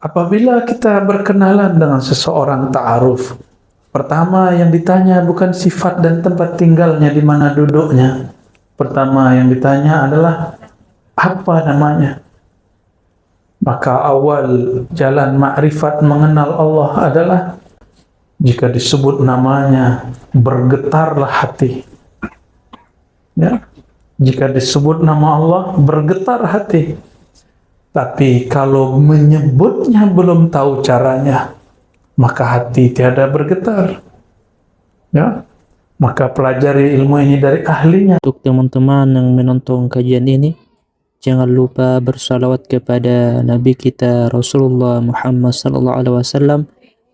Apabila kita berkenalan dengan seseorang ta'aruf, pertama yang ditanya bukan sifat dan tempat tinggalnya, di mana duduknya. Pertama yang ditanya adalah apa namanya. Maka awal jalan makrifat mengenal Allah adalah jika disebut namanya bergetarlah hati. Ya, jika disebut nama Allah bergetar hati. Tapi kalau menyebutnya belum tahu caranya, maka hati tiada bergetar. Ya, maka pelajari ilmu ini dari ahlinya. Untuk teman-teman yang menonton kajian ini, jangan lupa bersalawat kepada Nabi kita Rasulullah Muhammad sallallahu alaihi wasallam.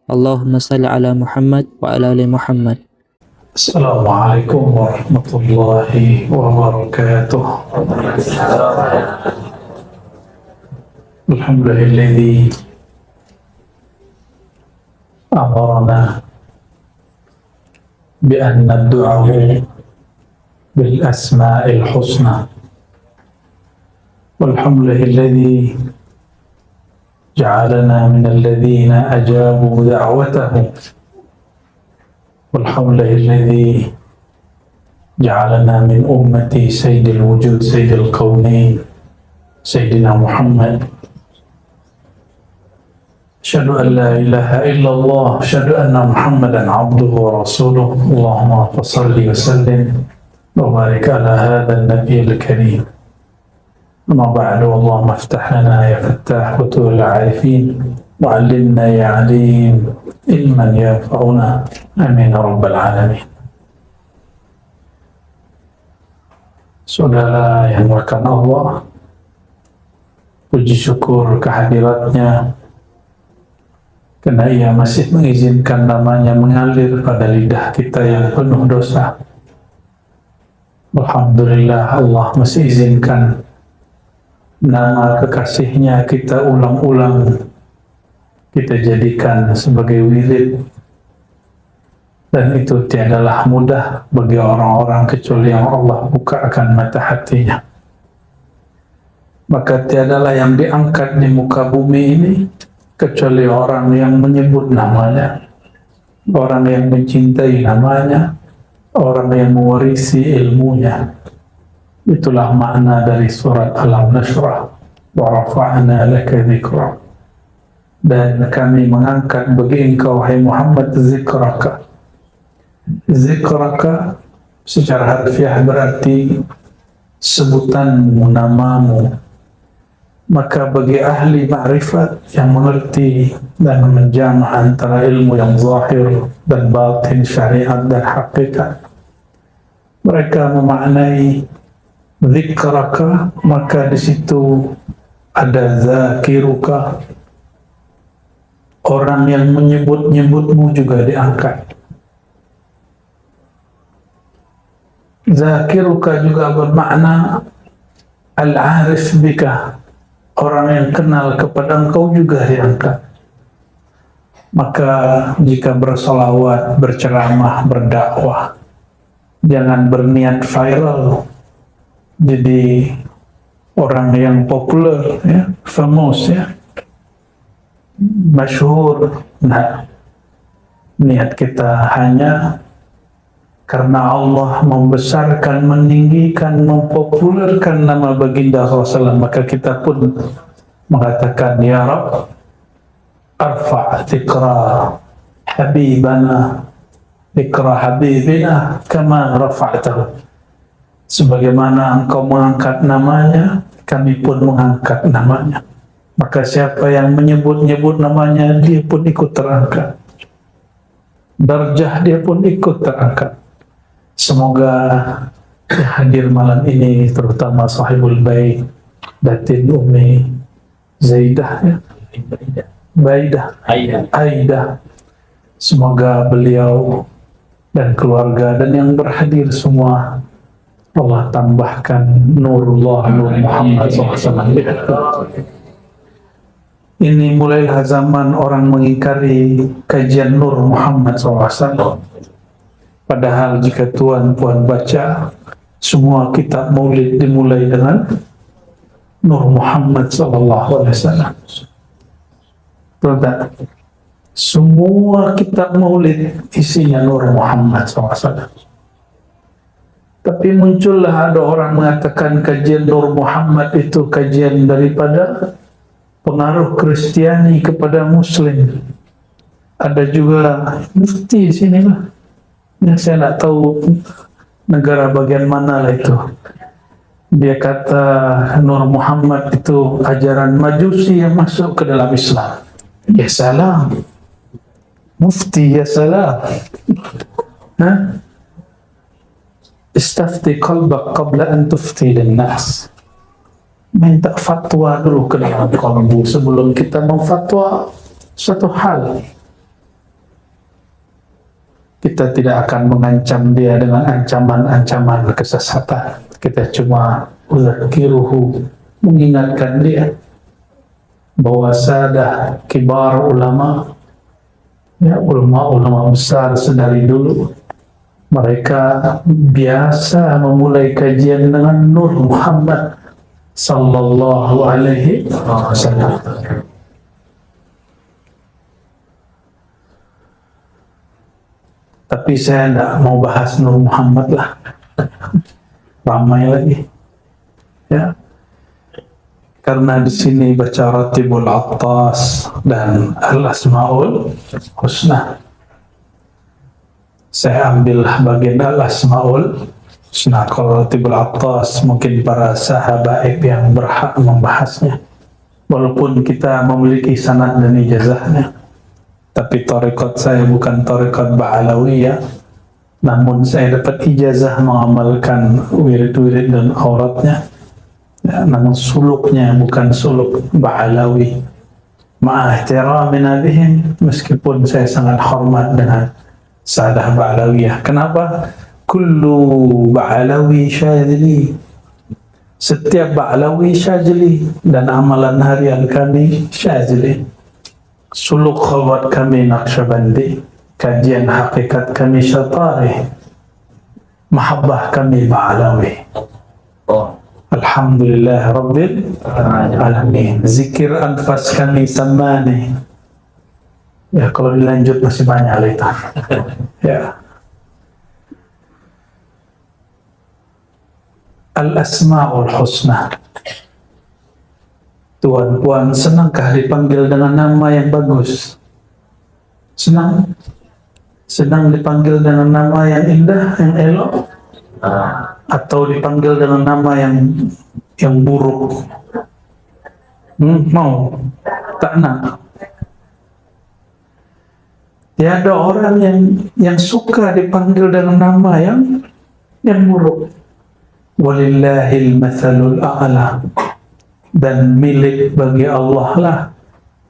Allahumma salli ala Muhammad wa ala ali Muhammad. Assalamualaikum warahmatullahi wabarakatuh. Alhamdulillah amarna bi an nad'uhu bil asma'il husna. Walhamdulillah ja'alana min alladhina ajabu da'watahu. Walhamdulillah ja'alana min ummati sayyidil wujud sayyidil qawnain sayyidina Muhammad. Asyhadu an la ilaha illallah, asyhadu anna Muhammadan abduhu wa rasuluh. Allahumma shalli wa sallim wa barik ala hadzal nabiyil karim. Amma ba'du, Allahumma iftah lana ya fattah futuhul arifin wa 'allimna ya 'alim ilman yanfa'una. Amin ya rabbal alamin. Saudara yang melakukan Allah, puji syukur kehadiratnya karena Ia masih mengizinkan namanya mengalir pada lidah kita yang penuh dosa. Alhamdulillah, Allah masih izinkan nama kekasihnya kita ulang-ulang, kita jadikan sebagai wirid. Dan itu tiadalah mudah bagi orang-orang kecuali yang Allah bukakan mata hatinya. Maka tiadalah yang diangkat di muka bumi ini kecuali orang yang menyebut namanya, orang yang mencintai namanya, orang yang mewarisi ilmunya. Itulah makna dari surat Alam Nashrah, wa rafa'na laka dzikrak. Dan kami mengangkat bagi engkau, hai Muhammad, zikraka. Zikraka secara harfiah berarti sebutanmu, namamu. Maka bagi ahli ma'rifat yang mengerti dan menjamah antara ilmu yang zahir dan batin, syariat dan hakikat, mereka memaknai zikraka, maka di situ ada zakiruka, orang yang menyebut-nyebutmu juga diangkat. Zakiruka juga bermakna al-arif bika, orang yang kenal kepada engkau juga diangkat. Maka jika bersolawat, berceramah, berdakwah, jangan berniat viral, jadi orang yang populer, ya, famous, ya, masyhur. Nah, niat kita hanya karena Allah membesarkan, meninggikan, mempopulerkan nama baginda SAW, maka kita pun mengatakan, ya Rabb, arfa' dzikra habibana, dzikra habibina kama rafa'tahu. Sebagaimana engkau mengangkat namanya, kami pun mengangkat namanya. Maka siapa yang menyebut-nyebut namanya, dia pun ikut terangkat. Darjah dia pun ikut terangkat. Semoga yang hadir malam ini, terutama sahibul bait, Datin Umi Zaidah, ya? Aidah. Semoga beliau dan keluarga dan yang berhadir semua, Allah tambahkan nurullah, nur Muhammad SAW. Ini mulailah zaman orang mengingkari kajian nur Muhammad SAW. Padahal jika tuan-puan baca semua kitab maulid dimulai dengan Nur Muhammad SAW. Betul tak? Semua kitab maulid isinya Nur Muhammad SAW. Tapi muncullah ada orang mengatakan kajian Nur Muhammad itu kajian daripada pengaruh Kristiani kepada Muslim. Ada juga mufti di sini lah. Yang saya tidak tahu negara bagian mana lah itu. Dia kata Nur Muhammad itu ajaran Majusi yang masuk ke dalam Islam. Ya salam. Mufti ya salam. Istafti qalbak qabla an tufti linnas. Minta fatwa dulu ke dalam kalbu sebelum kita memfatwa suatu hal. Kita tidak akan mengancam dia dengan ancaman-ancaman kesesatan. Kita cuma uzakiruhu, mengingatkan dia bahwa sadah kibar ulama, ya ulama-ulama besar sedari dulu, mereka biasa memulai kajian dengan Nur Muhammad sallallahu alaihi wasallam. Tapi saya tidak mau bahas Nur Muhammad lah, ramai lagi, ya. Karena di sini baca Ratibul Attas dan Al-Asmaul Husna. Saya ambillah bagian Al-Asmaul Husna. Kalau Ratibul Attas mungkin para sahabat yang berhak membahasnya, walaupun kita memiliki sanad dan ijazahnya. Tapi tarekat saya bukan tarekat Ba'alawiyah, namun saya dapat ijazah mengamalkan wirid-wirid dan auratnya, ya, namun suluknya bukan suluk Ba'alawi. Ma'ahtiramina bihim, meskipun saya sangat hormat dengan Sadah Ba'alawiyah. Kenapa? Kullu Ba'alawi syadzili. Setiap Ba'alawi syadzili, dan amalan harian kami syadzili. Suluk khalwat kami Naqsyabandi, kajian hakikat kami Syatari, mahabbah kami Ba'alawi. Alhamdulillah Rabbil Alamin. Zikir anfas kami Sammani. Ya, kalau dilanjut masih banyak lah itu. Ya. Al-Asma'ul Husna. Tuan, puan, senangkah dipanggil dengan nama yang bagus? Senang? Senang dipanggil dengan nama yang indah, yang elok? Atau dipanggil dengan nama yang buruk? Mau? Tak nak? Tiada orang yang suka dipanggil dengan nama yang buruk. Walillahil mathalul a'la. Dan milik bagi Allah lah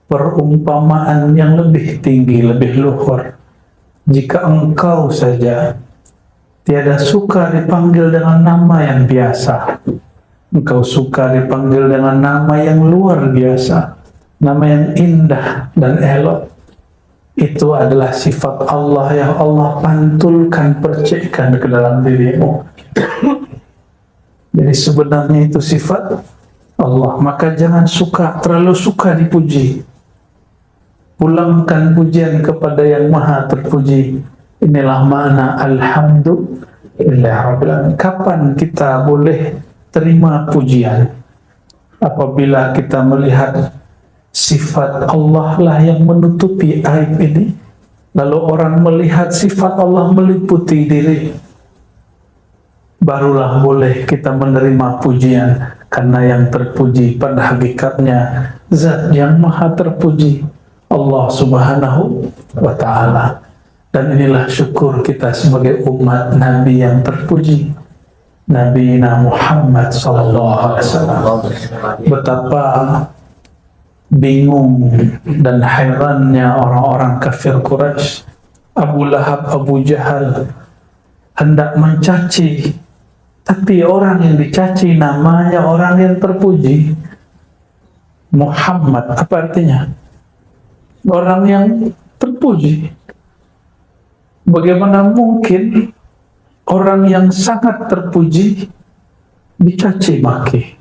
perumpamaan yang lebih tinggi, lebih luhur. Jika engkau saja tiada suka dipanggil dengan nama yang biasa, engkau suka dipanggil dengan nama yang luar biasa, nama yang indah dan elok, itu adalah sifat Allah yang Allah pantulkan, percikkan ke dalam dirimu. Jadi sebenarnya itu sifat Allah. Maka jangan terlalu suka dipuji. Pulangkan pujian kepada yang maha terpuji. Inilah makna Alhamdulillah Rabbil Alamin. Kapan kita boleh terima pujian? Apabila kita melihat sifat Allah lah yang menutupi aib ini, lalu orang melihat sifat Allah meliputi diri, barulah boleh kita menerima pujian. Karena yang terpuji pada hakikatnya Zat yang maha terpuji, Allah subhanahu wa ta'ala. Dan inilah syukur kita sebagai umat Nabi yang terpuji, Nabi Muhammad sallallahu alaihi wasallam. Betapa bingung dan hairannya orang-orang kafir Quraisy, Abu Lahab, Abu Jahal hendak mencaci, tapi orang yang dicaci namanya orang yang terpuji. Muhammad, apa artinya? Orang yang terpuji. Bagaimana mungkin orang yang sangat terpuji dicaci maki?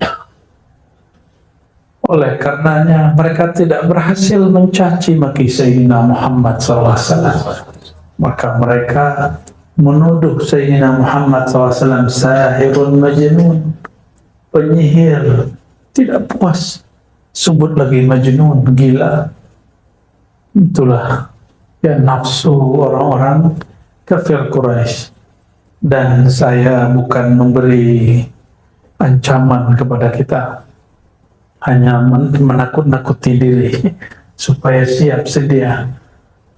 Oleh karenanya mereka tidak berhasil mencaci maki Sayyidina Muhammad SAW. Maka mereka menuduh Sayyidina Muhammad SAW sahirun majnun, penyihir. Tidak puas, sebut lagi majnun, gila. Itulah ya nafsu orang-orang kafir Quraisy. Dan saya bukan memberi ancaman kepada kita, hanya menakut-nakuti diri supaya siap sedia.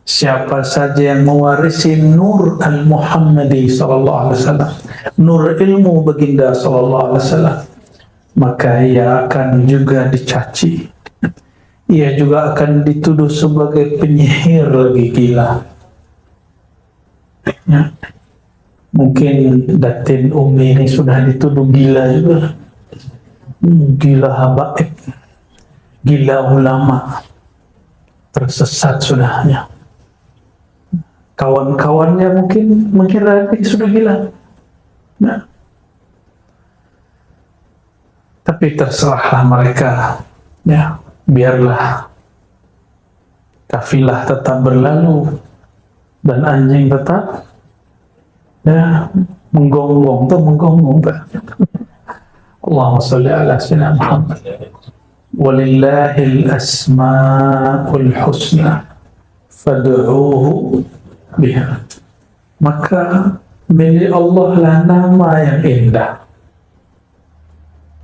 Siapa saja yang mewarisi nur al-Muhammadi sallallahu alaihi wasallam, nur ilmu baginda sallallahu alaihi wasallam, maka ia akan juga dicaci. Ia juga akan dituduh sebagai penyihir lagi, gila. Ya. Mungkin Datin Umi ini sudah dituduh gila juga. Gila habaib, gila ulama, tersesat sudahnya. Kawan-kawannya mungkin mengira dia sudah gila. Nah, tapi terserahlah mereka. Ya, biarlah kafilah tetap berlalu dan anjing tetap ya menggonggong tuh. Allahumma sholli ala sayyidina Muhammad. Walillahil asmaul husna fad'uuhu biha. Maka milik Allah lah nama yang indah,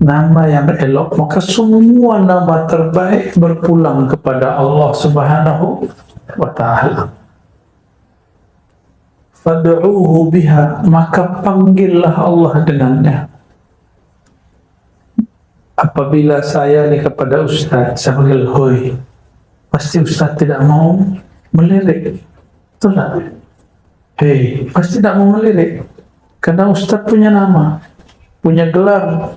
nama yang elok. Maka semua nama terbaik berpulang kepada Allah Subhanahu wa ta'ala. Fad'uuhu biha, maka panggillah Allah dengannya. Apabila saya ni kepada Ustaz, saya panggil hoi, pasti Ustaz tidak mau melirik. Betul tak? Hei, pasti tidak mau melirik. Karena Ustaz punya nama, punya gelar.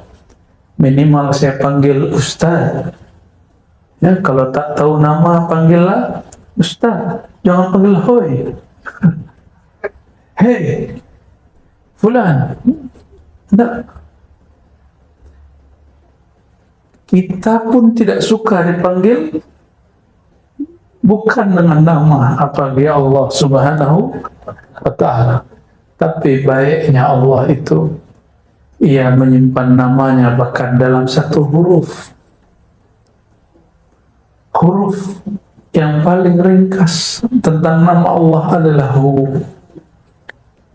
Minimal saya panggil Ustaz. Ya, kalau tak tahu nama, panggillah Ustaz. Jangan panggil hoi. Hei, fulan. Tidak. Kita pun tidak suka dipanggil bukan dengan nama apalagi Allah Subhanahu wa ta'ala. Tapi baiknya Allah itu, ia menyimpan namanya bahkan dalam satu huruf. Huruf yang paling ringkas tentang nama Allah adalah Hu.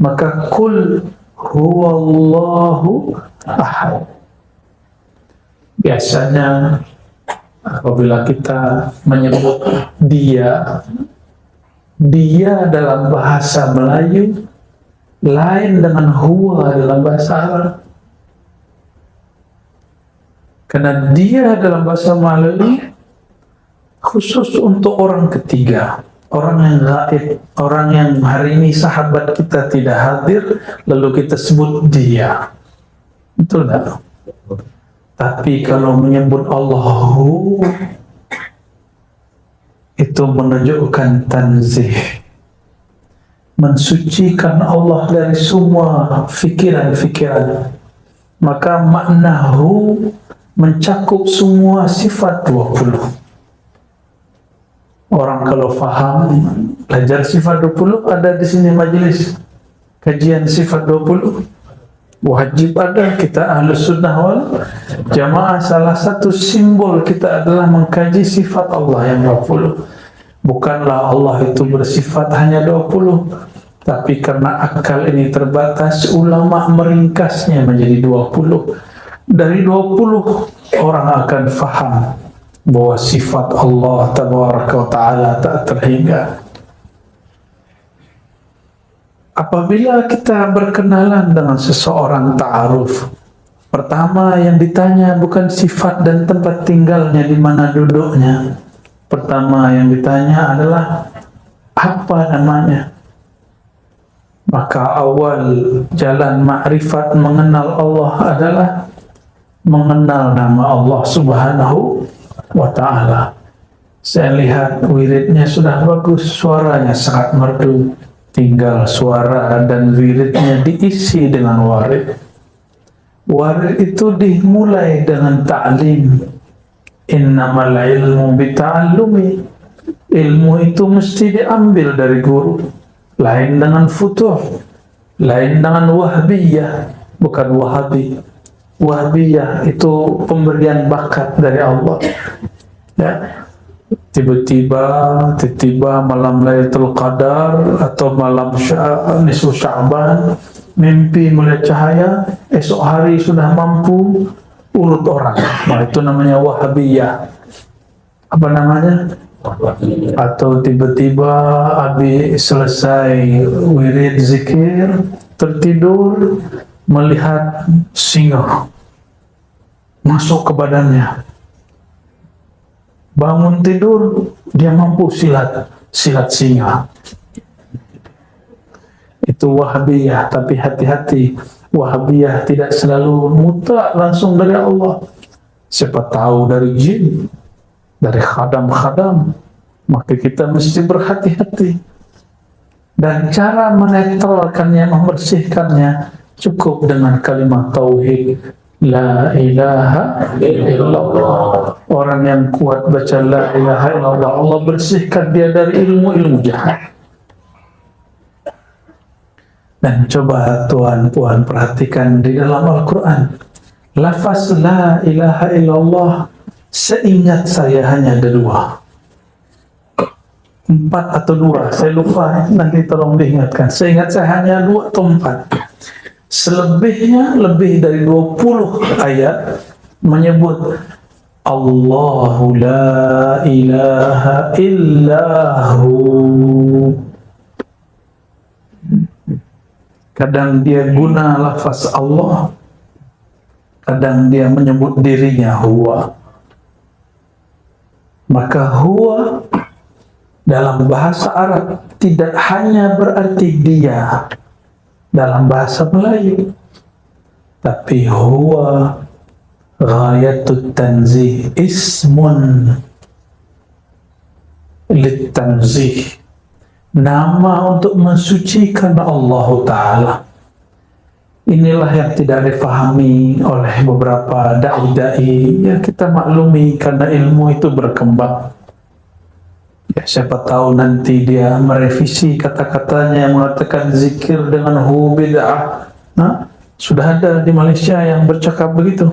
Maka kul huwallahu ahad. Biasanya apabila kita menyebut dia dalam bahasa Melayu lain dengan huwa dalam bahasa Arab. Karena dia dalam bahasa Melayu khusus untuk orang ketiga, orang yang gaib, orang yang hari ini sahabat kita tidak hadir, lalu kita sebut dia. Betul tak? Tapi kalau menyebut Allahu, itu menunjukkan tanzih, mensucikan Allah dari semua fikiran-fikiran. Maka maknahu mencakup semua sifat 20. Orang kalau faham, belajar sifat 20, ada di sini majelis kajian sifat 20. Wajib ada, kita Ahlus Sunnah wal Jamaah. Salah satu simbol kita adalah mengkaji sifat Allah yang 20. Bukanlah Allah itu bersifat hanya 20, tapi karena akal ini terbatas, ulama meringkasnya menjadi 20. Dari 20 orang akan faham bahwa sifat Allah Tabaraka wa Ta'ala tak terhingga. Apabila kita berkenalan dengan seseorang ta'aruf, pertama yang ditanya bukan sifat dan tempat tinggalnya, di mana duduknya. Pertama yang ditanya adalah apa namanya. Maka awal jalan ma'rifat mengenal Allah adalah mengenal nama Allah Subhanahu wa Ta'ala. Saya lihat wiridnya sudah bagus, suaranya sangat merdu. Tinggal suara dan wiridnya diisi dengan warid. Warid itu dimulai dengan ta'lim. Innamal ilmu bita'allumi. Ilmu itu mesti diambil dari guru. Lain dengan futuh, lain dengan wahbiyah, bukan wahabi. Wahbiyah itu pemberian bakat dari Allah. Ya, tiba-tiba malam Lailatul Qadar atau malam nisfu Sya'ban, mimpi melihat cahaya, esok hari sudah mampu urut orang. Nah, itu namanya wahabiyah. Apa namanya? Atau tiba-tiba habis selesai wirid zikir, tertidur, melihat singa masuk ke badannya. Bangun tidur, dia mampu silat singa. Itu wahabiyah, tapi hati-hati. Wahabiyah tidak selalu mutlak langsung dari Allah. Siapa tahu dari jin, dari khadam-khadam. Maka kita mesti berhati-hati. Dan cara menetralkannya, membersihkannya, cukup dengan kalimat tauhid. La ilaha illallah. Orang yang kuat baca la ilaha illallah, Allah bersihkan dia dari ilmu-ilmu jahat. Dan coba tuan-puan perhatikan di dalam Al-Quran, lafaz la ilaha illallah, seingat saya hanya ada 2, 4 atau 2, saya lupa, nanti tolong diingatkan. Seingat saya hanya 2 atau 4. Selebihnya lebih dari 20 ayat menyebut Allahu la ilaha illahu. Kadang dia guna lafaz Allah, kadang dia menyebut dirinya huwa. Maka huwa dalam bahasa Arab tidak hanya berarti dia dalam bahasa Melayu, tapi huwa ghayatut tanzih, ismun litanzih, nama untuk mensucikan Allah Ta'ala. Inilah yang tidak difahami oleh beberapa da'i-da'i. Ya, kita maklumi karena ilmu itu berkembang. Ya, siapa tahu nanti dia merevisi kata-katanya, mengatakan zikir dengan hu bid'ah. Nah, sudah ada di Malaysia yang bercakap begitu.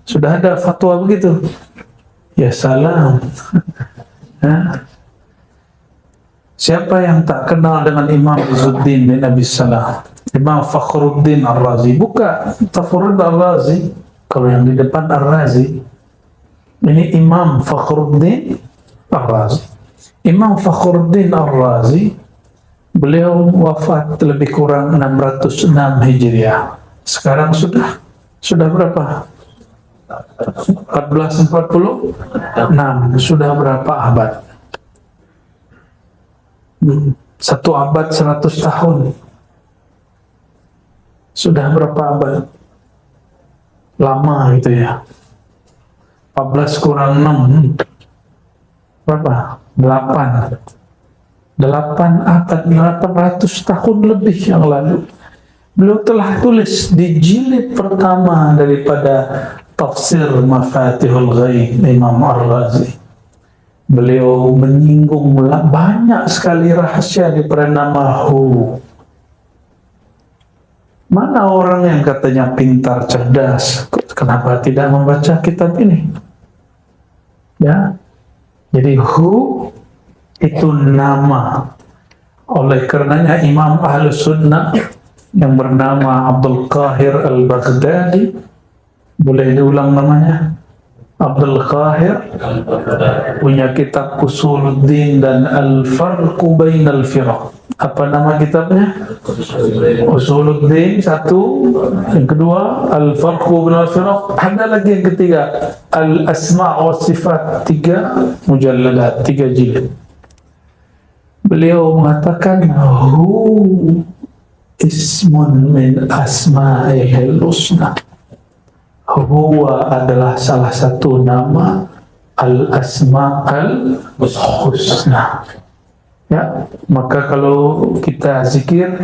Sudah ada fatwa begitu. Ya salam. Nah, siapa yang tak kenal dengan Imam Izzuddin bin Abi Salah, Imam Fakhruddin Ar-Razi? Buka Fakhruddin Ar-Razi, kalau yang di depan Ar-Razi. Ini Imam Fakhruddin Ar-Razi. Imam Fakhruddin Ar-Razi, beliau wafat lebih kurang 606 Hijriah. Sekarang sudah berapa? 1446. Sudah berapa abad? 1 abad 100 tahun. Sudah berapa abad? Lama gitu ya. 14 kurang 6 berapa? 8 abad, 800 tahun lebih yang lalu. Beliau telah tulis di jilid pertama daripada Tafsir Mafatihul Ghaib Imam Ar-Razi. Beliau menyinggung banyak sekali rahasia daripada nama Hu. Mana orang yang katanya pintar, cerdas, kenapa tidak membaca kitab ini? Ya, jadi Hu itu nama. Oleh karenanya Imam Ahlus Sunnah yang bernama Abdul Qahir Al-Baghdadi, boleh diulang namanya? Abdul Qahir punya kitab Usuluddin dan Al-Farqu Bainal Firaq. Apa nama kitabnya? Usuluddin 1, yang kedua Al-Farqu Bainal Firaq, ada lagi yang ketiga Al-Asma' wa Sifat, 3 mujalladat, 3 jilid. Beliau mengatakan Hu ismun min asma'ihil husna. Huwa adalah salah satu nama Al-Asma'ul Husna. Ya, maka kalau kita zikir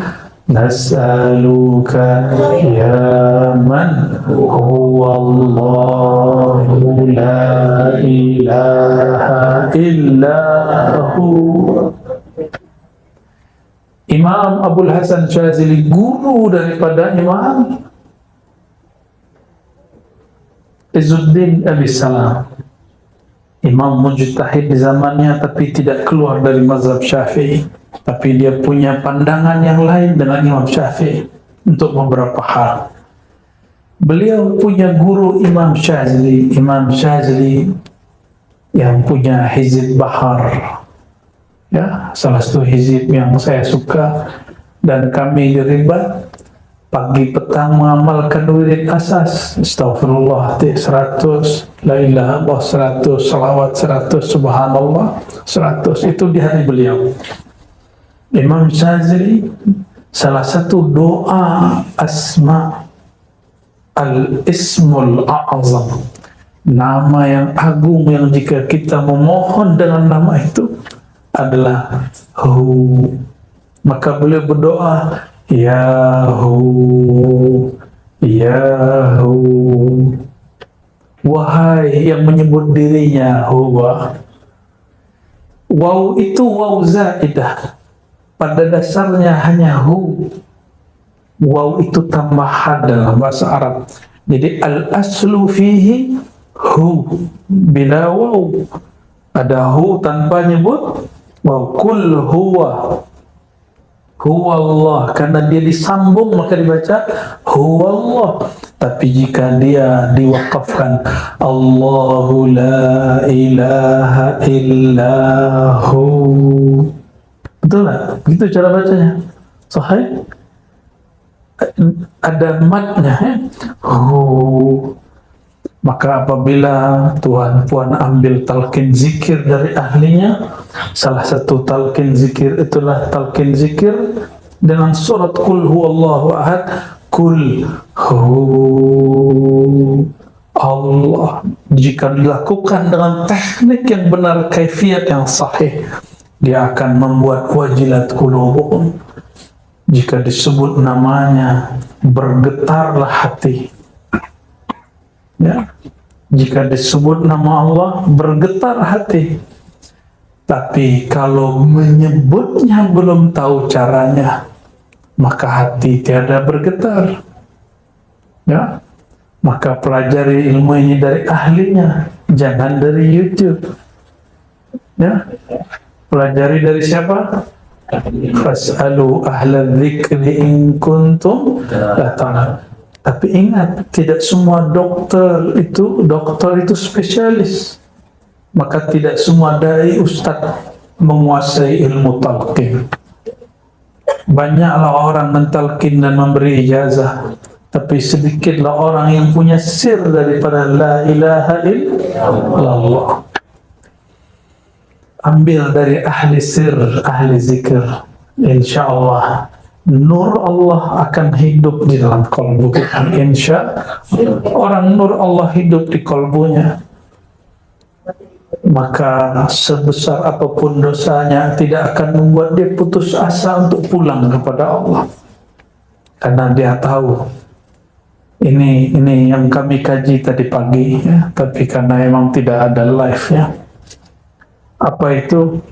Nas'aluka ya man huwallahu la ilaha illahu. Imam Abul Hasan Syazili, guru daripada Imam Izzuddin Abi Salam, imam mujtahid di zamannya, tapi tidak keluar dari mazhab Syafi'i, tapi dia punya pandangan yang lain dengan Imam Syafi'i untuk beberapa hal. Beliau punya guru Imam Syazili yang punya Hizib Bahar, ya, salah satu hizib yang saya suka, dan kami di Ribat pagi petang mengamalkan wirid asas, astagfirullah 100, la ilaha illallah 100, salawat 100, subhanallah 100, itu di hari beliau. Imam Syazili, salah satu doa asma al-ismul a'azam, nama yang agung yang jika kita memohon dengan nama itu adalah Hu. Maka beliau berdoa, Ya Hu, Ya Hu, wahai yang menyebut dirinya Huwa. Waw itu waw zaidah, pada dasarnya hanya Hu. Waw itu tambahan dalam bahasa Arab. Jadi al-aslu fihi Hu, bila waw. Ada Hu tanpa nyebut waw. Kul huwa, huwa Allah, karena dia disambung maka dibaca huwa Allah. Tapi jika dia diwakafkan Allahu la ilaha illahu, betul tak? Begitu cara bacanya. Sahih? Ada matnya, Hu. Maka apabila Tuhan Puan ambil talqin zikir dari ahlinya, salah satu talqin zikir itulah talqin zikir dengan surat Qul huwallahu ahad, Qul hu Allah. Jika dilakukan dengan teknik yang benar, kaifiat yang sahih, dia akan membuat wajilat qulubuhum. Jika disebut namanya, bergetarlah hati. Ya, jika disebut nama Allah, bergetar hati. Tapi kalau menyebutnya belum tahu caranya, maka hati tiada bergetar. Ya, maka pelajari ilmu ini dari ahlinya, jangan dari YouTube. Ya, pelajari dari siapa? Fas'alu ahla dzikri in kuntum la ta'lamun. Tapi ingat, tidak semua dokter itu spesialis. Maka tidak semua dai ustadz menguasai ilmu talqin. Banyaklah orang mentalqin dan memberi ijazah, tapi sedikitlah orang yang punya sir daripada la ilaha illallah. Ambil dari ahli sir, ahli zikir, insyaallah nur Allah akan hidup di dalam kalbu kita. Insya orang nur Allah hidup di kalbunya, maka sebesar apapun dosanya tidak akan membuat dia putus asa untuk pulang kepada Allah, karena dia tahu ini yang kami kaji tadi pagi, ya, tapi karena memang tidak ada live, ya. Apa itu?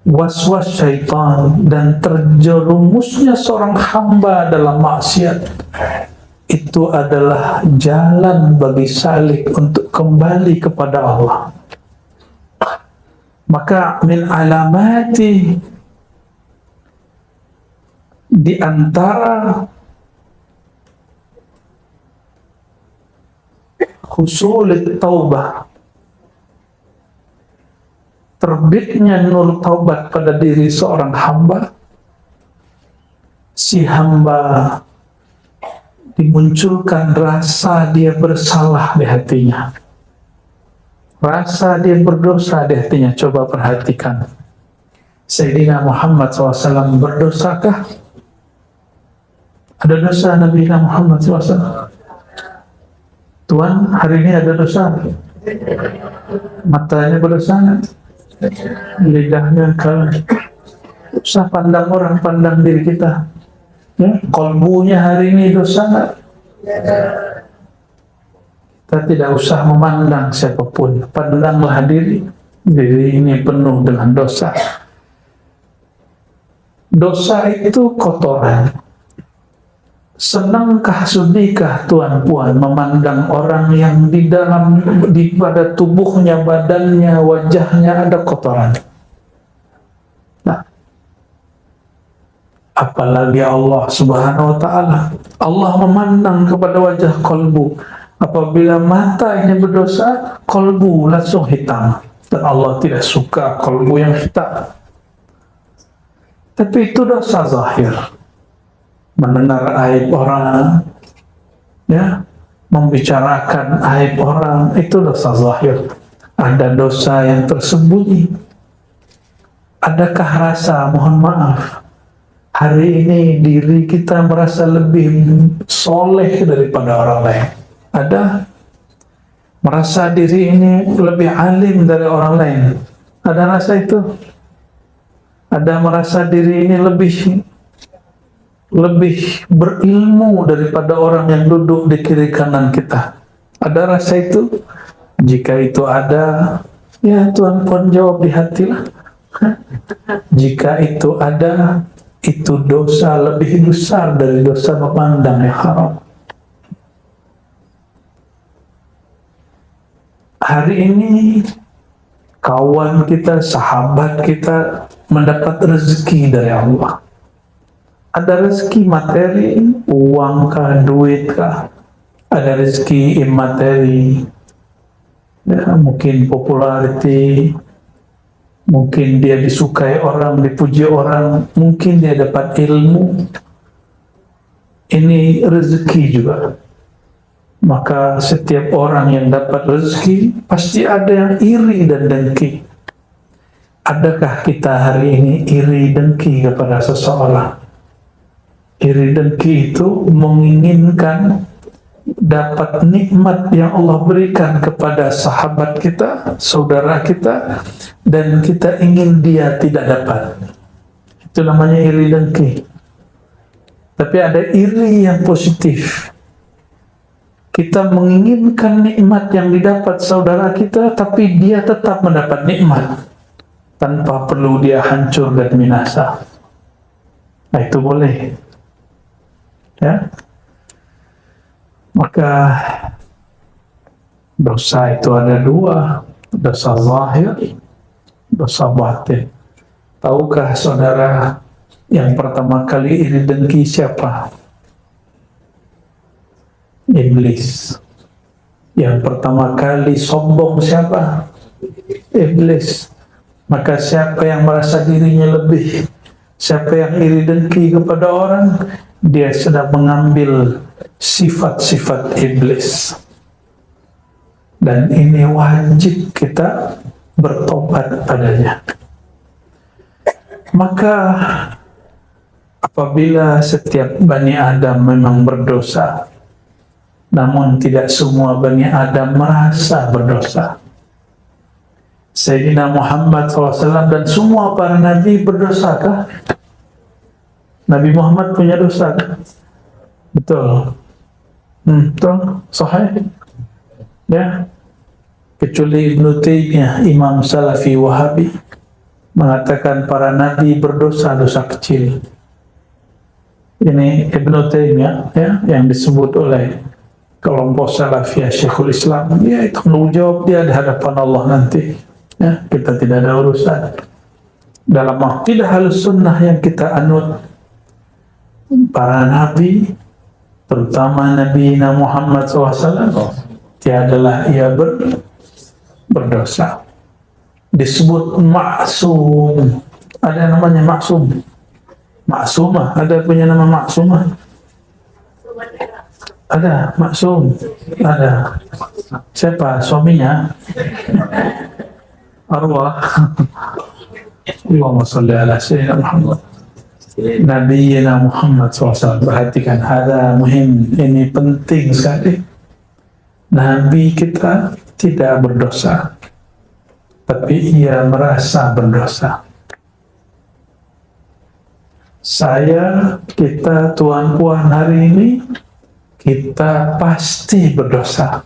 Was-was syaitan dan terjerumusnya seorang hamba dalam maksiat itu adalah jalan bagi salik untuk kembali kepada Allah. Maka min alamati, di antara husulit taubah, terbitnya nur taubat pada diri seorang hamba, si hamba dimunculkan rasa dia bersalah di hatinya, rasa dia berdosa di hatinya. Coba perhatikan, Sayyidina Muhammad SAW berdosakah? Ada dosa Nabi Muhammad SAW? Tuhan, hari ini ada dosa? Matanya berdosa, lidahnya kalau usah pandang orang, pandang diri kita. Ya, kolbunya hari ini dosa nggak? Kita tidak usah memandang siapapun, pandanglah diri ini penuh dengan dosa. Dosa itu kotoran. Senangkah sudikah Tuan Puan memandang orang yang di pada tubuhnya, badannya, wajahnya ada kotoran? Nah, apalagi Allah Subhanahu wa Ta'ala. Allah memandang kepada wajah kolbu. Apabila mata ini berdosa, kolbu langsung hitam. Dan Allah tidak suka kolbu yang hitam. Tapi itu dosa zahir. Mendengar aib orang, ya, membicarakan aib orang, itu dosa zahir. Ada dosa yang tersembunyi. Adakah rasa mohon maaf hari ini diri kita merasa lebih soleh daripada orang lain? Ada merasa diri ini lebih alim dari orang lain? Ada rasa itu? Ada merasa diri ini lebih berilmu daripada orang yang duduk di kiri kanan kita? Ada rasa itu? Jika itu ada, ya Tuhan pun jawab di hatilah. Jika itu ada, itu dosa lebih besar dari dosa memandang yang haram. Hari ini kawan kita, sahabat kita mendapat rezeki dari Allah. Ada rezeki materi, uang kah, duit kah. Ada rezeki imateri, ya, mungkin popularity, mungkin dia disukai orang, dipuji orang, mungkin dia dapat ilmu. Ini rezeki juga. Maka setiap orang yang dapat rezeki pasti ada yang iri dan dengki. Adakah kita hari ini iri dengki kepada seseorang? Iri dengki itu menginginkan dapat nikmat yang Allah berikan kepada sahabat kita, saudara kita, dan kita ingin dia tidak dapat. Itu namanya iri dengki. Tapi ada iri yang positif. Kita menginginkan nikmat yang didapat saudara kita, tapi dia tetap mendapat nikmat tanpa perlu dia hancur dan binasa. Nah, itu boleh. Ya. Maka dosa itu ada dua, dosa zahir, dosa batin. Tahukah saudara yang pertama kali iri dengki siapa? Iblis. Yang pertama kali sombong siapa? Iblis. Maka siapa yang merasa dirinya lebih, siapa yang iri dengki kepada orang, dia sedang mengambil sifat-sifat iblis. Dan ini wajib kita bertobat padanya. Maka apabila setiap Bani Adam memang berdosa, namun tidak semua Bani Adam merasa berdosa. Sayyidina Muhammad SAW dan semua para Nabi berdosakah? Nabi Muhammad punya dosa kan? Betul. Betul. Sahih. Ya. Kecuali Ibnu Taimiyah, Imam Salafi Wahabi, mengatakan para Nabi berdosa dosa kecil. Ini Ibnu Taimiyah, ya, yang disebut oleh kelompok Salafiyah Syekhul Islam. Ya, itu tanggung jawab dia di hadapan Allah nanti. Ya, kita tidak ada urusan. Dalam akidah Ahlus Sunnah yang kita anut, para nabi, terutama Nabi Muhammad SAW, tiadalah ia berdosa. Disebut maksum. Ada namanya maksum. Maksumah, ada punya nama maksumah. Ada maksum. Ada. Siapa suaminya? Arwah. Allahumma salli ala sayyidina Muhammad. Nabi Muhammad SAW. Perhatikan, ada muhim, ini penting sekali. Nabi kita tidak berdosa, tapi ia merasa berdosa. kita, tuan puan hari ini, kita pasti berdosa,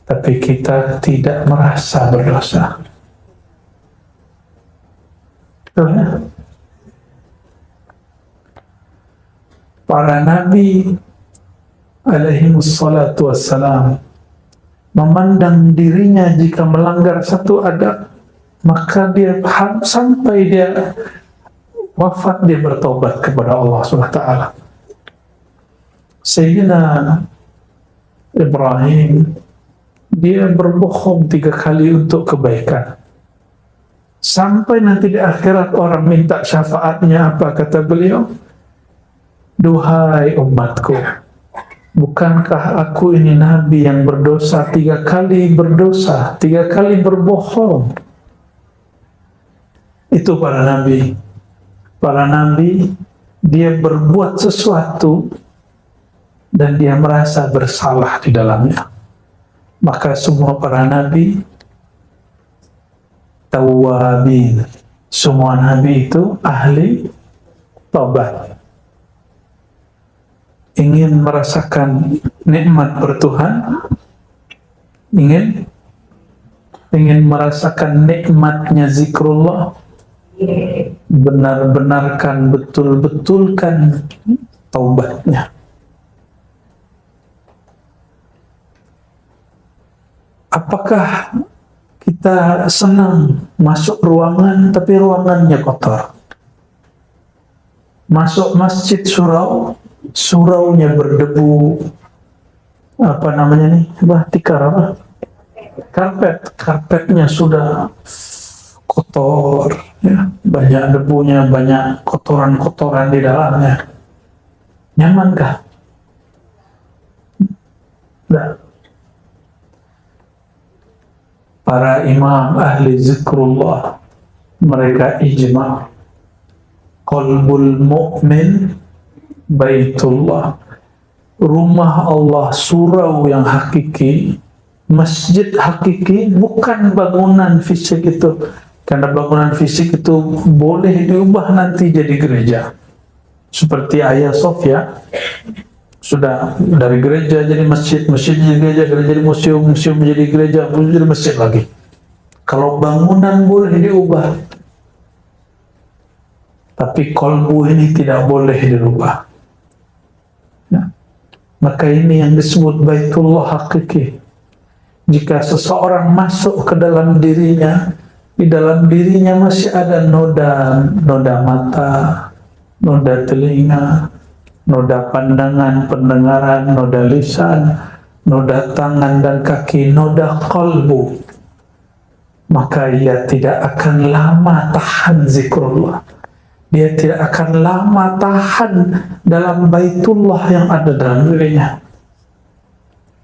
tapi kita tidak merasa berdosa. Betul ya? Para nabi alaihimussalatu wassalam memandang dirinya jika melanggar satu adab, maka dia sampai dia wafat dia bertobat kepada Allah SWT. Sayyidina Ibrahim dia berbohong 3 kali untuk kebaikan. Sampai nanti di akhirat orang minta syafaatnya, apa kata beliau? Duhai umatku, bukankah aku ini nabi yang berdosa 3 kali berdosa, 3 kali berbohong? Itu para nabi. Para nabi, dia berbuat sesuatu dan dia merasa bersalah di dalamnya. Maka semua para nabi tawwabin. Semua nabi itu ahli taubat. Ingin merasakan nikmat bertuhan, ingin merasakan nikmatnya zikrullah, benar-benarkan, betul-betulkan taubatnya. Apakah kita senang masuk ruangan tapi ruangannya kotor? Masuk masjid suraunya berdebu, apa namanya nih? Tikar apa? Karpetnya sudah kotor, ya, banyak debunya, banyak kotoran-kotoran di dalamnya. Nyamankah? Nah, para imam ahli zikrullah mereka ijma' qalbul mu'min baitullah, rumah Allah, surau yang hakiki, masjid hakiki, bukan bangunan fisik itu. Karena bangunan fisik itu boleh diubah nanti jadi gereja. Seperti Hagia Sophia, sudah dari gereja jadi masjid, masjid jadi gereja, gereja jadi museum, museum menjadi gereja, museum jadi masjid lagi. Kalau bangunan boleh diubah, tapi kolbu ini tidak boleh dirubah. Nah, maka ini yang disebut baitullah hakiki. Jika seseorang masuk ke dalam dirinya, di dalam dirinya masih ada noda mata, noda telinga, noda pandangan, pendengaran, noda lisan, noda tangan dan kaki, noda kolbu, maka ia tidak akan lama tahan zikrullah. Dia tidak akan lama tahan dalam baitullah yang ada dalam dirinya.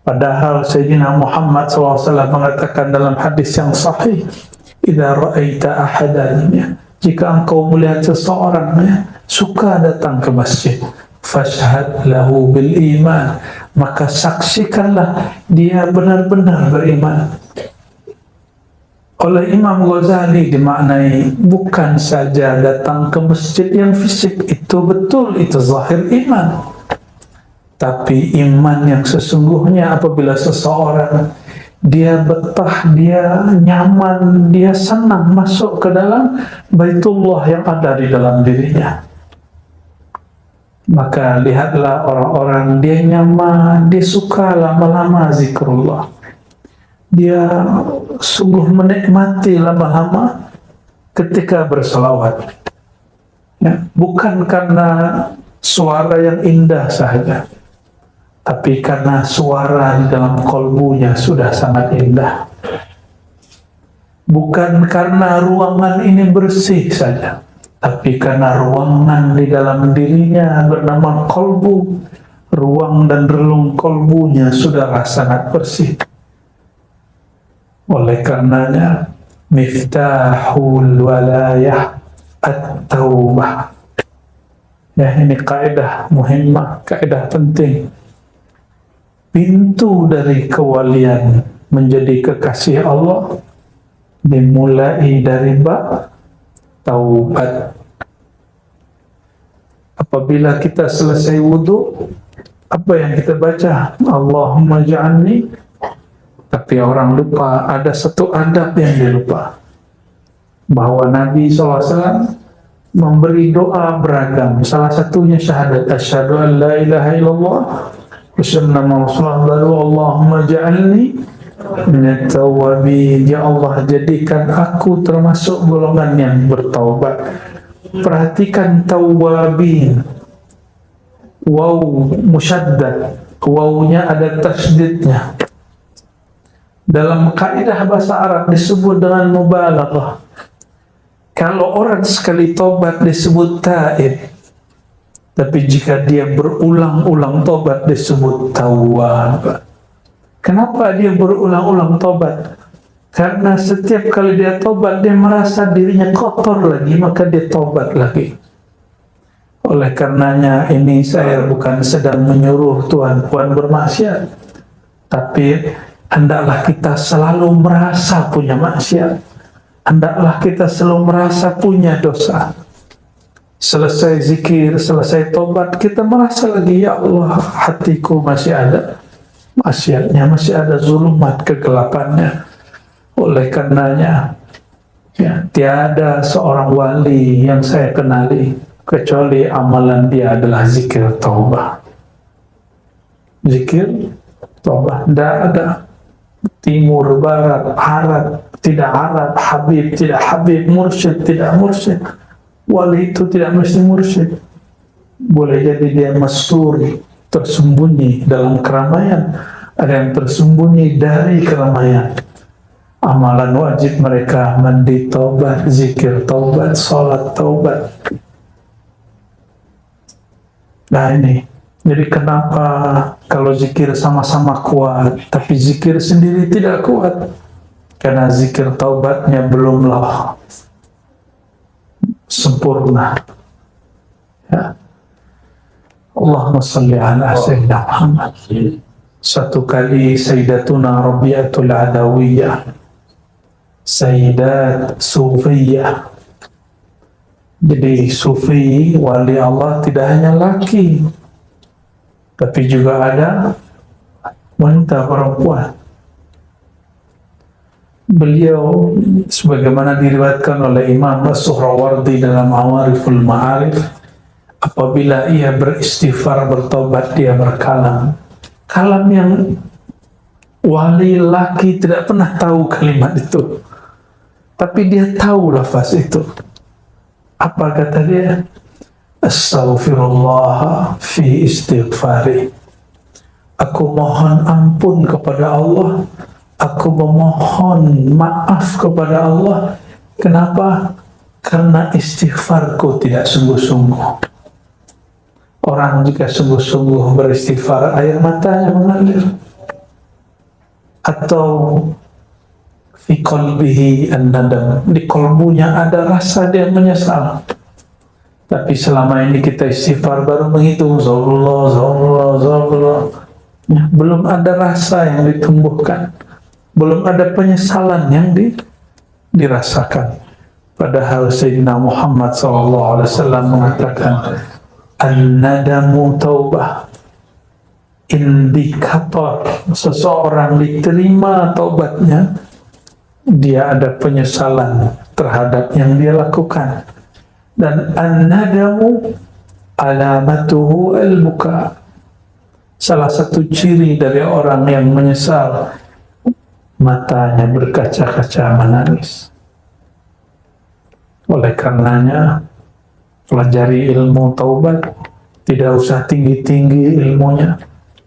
Padahal Sayyidina Muhammad SAW mengatakan dalam hadis yang sahih, idza ra'aita ahadan, jika engkau melihat seseorang suka datang ke masjid, fashhad lahu bil iman, maka saksikanlah dia benar-benar beriman. Oleh Imam Ghazali dimaknai bukan saja datang ke masjid yang fisik, itu betul, itu zahir iman, tapi iman yang sesungguhnya apabila seseorang dia betah, dia nyaman, dia senang masuk ke dalam baitullah yang ada di dalam dirinya. Maka lihatlah orang-orang dia nyaman, dia suka lama-lama zikrullah, dia sungguh menikmati lama-lama ketika berselawat, ya, bukan karena suara yang indah saja, tapi karena suara di dalam kolbunya sudah sangat indah. Bukan karena ruangan ini bersih saja, tapi karena ruangan di dalam dirinya bernama kolbu, ruang dan relung kolbunya sudah sangat bersih. Oleh karenanya miftahul walayah at-taubah. Ya, ini kaidah muhimmah, kaidah penting. Pintu dari kewalian menjadi kekasih Allah dimulai dari bab taubat. Apabila kita selesai wudhu, apa yang kita baca? Allahumma ja'alni. Tapi orang lupa, ada satu adab yang dia lupa, bahwa Nabi SAW memberi doa beragam. Salah satunya syahadat, asyhadu an la ilaha illallah wa sallallahu alaihi wasallam, lalu Allahumma ja'alni minat tawabin. Ya Allah, jadikan aku termasuk golongan yang bertaubat. Perhatikan tawabin, waw musyaddad, wawnya ada tasydidnya. Dalam kaidah bahasa Arab disebut dengan mubalaghah. Kalau orang sekali tobat disebut taib, tapi jika dia berulang-ulang tobat disebut tawwab. Kenapa dia berulang-ulang tobat? Karena setiap kali dia tobat, dia merasa dirinya kotor lagi, maka dia tobat lagi. Oleh karenanya ini saya bukan sedang menyuruh tuan-puan bermaksiat, tapi hendaklah kita selalu merasa punya maksiat. Hendaklah kita selalu merasa punya dosa. Selesai zikir, selesai tobat, kita merasa lagi, ya Allah, hatiku masih ada maksiatnya, masih ada zulumat, kegelapannya. Oleh karenanya, ya, tiada seorang wali yang saya kenali kecuali amalan dia adalah zikir taubah. Zikir taubah, tidak ada timur, barat, Arab, tidak Arab, Habib, tidak Habib, mursyid, tidak mursyid. Wali itu tidak mesti mursyid. Boleh jadi dia masturi, tersembunyi dalam keramaian, ada yang tersembunyi dari keramaian. Amalan wajib mereka mandi taubat, zikir taubat, salat taubat. Nah ini, jadi kenapa kalau zikir sama-sama kuat, tapi zikir sendiri tidak kuat? Karena zikir taubatnya belumlah sempurna. Ya. Allahumma salli ala Sayyidina Muhammad. Satu kali Sayyidatuna Rabi'atul Adawiyah, Sayyidat Sufiyah. Jadi Sufi, wali Allah tidak hanya laki, tapi juga ada wanita perempuan. Beliau sebagaimana diriwayatkan oleh Imam As-Suhrawardi dalam Awariful Ma'arif, apabila ia beristighfar, bertobat, dia berkalam. Kalam yang wali laki tidak pernah tahu kalimat itu, tapi dia tahu lafaz itu. Apa kata dia? Astaghfirullah fi istighfari. Aku mohon ampun kepada Allah, aku memohon maaf kepada Allah. Kenapa? Karena istighfarku tidak sungguh-sungguh. Orang jika sungguh-sungguh beristighfar, air matanya mengalir. Atau fi qalbihi an-nadam, di kolbunya ada rasa dia menyesal. Tapi selama ini kita istighfar baru menghitung Zallah, ya, belum ada rasa yang ditumbuhkan, belum ada penyesalan yang dirasakan. Padahal Sayyidina Muhammad SAW mengatakan an-nadamu taubah, indikator seseorang diterima taubatnya, dia ada penyesalan terhadap yang dia lakukan. Dan an-nadamu alamatuhu al-buka, salah satu ciri dari orang yang menyesal, matanya berkaca-kaca menangis. Oleh karenanya, pelajari ilmu taubat, tidak usah tinggi-tinggi ilmunya.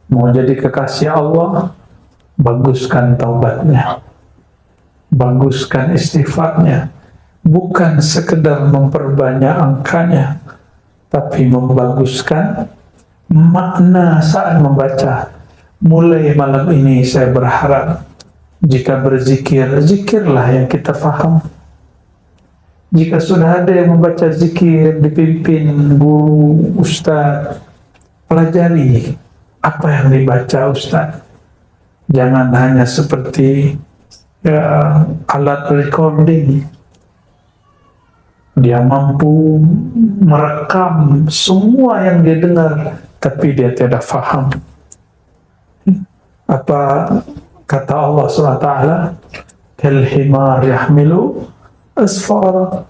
Mau jadi kekasih Allah, baguskan taubatnya, baguskan istighfarnya. Bukan sekedar memperbanyak angkanya, tapi membaguskan makna saat membaca. Mulai malam ini saya berharap, jika berzikir, zikirlah yang kita faham. Jika sudah ada yang membaca zikir, dipimpin guru, ustaz, pelajari apa yang dibaca ustaz. Jangan hanya seperti alat recording. Dia mampu merekam semua yang dia dengar, tapi dia tidak faham. Apa kata Allah SWT? Kal himar yahmilu asfara.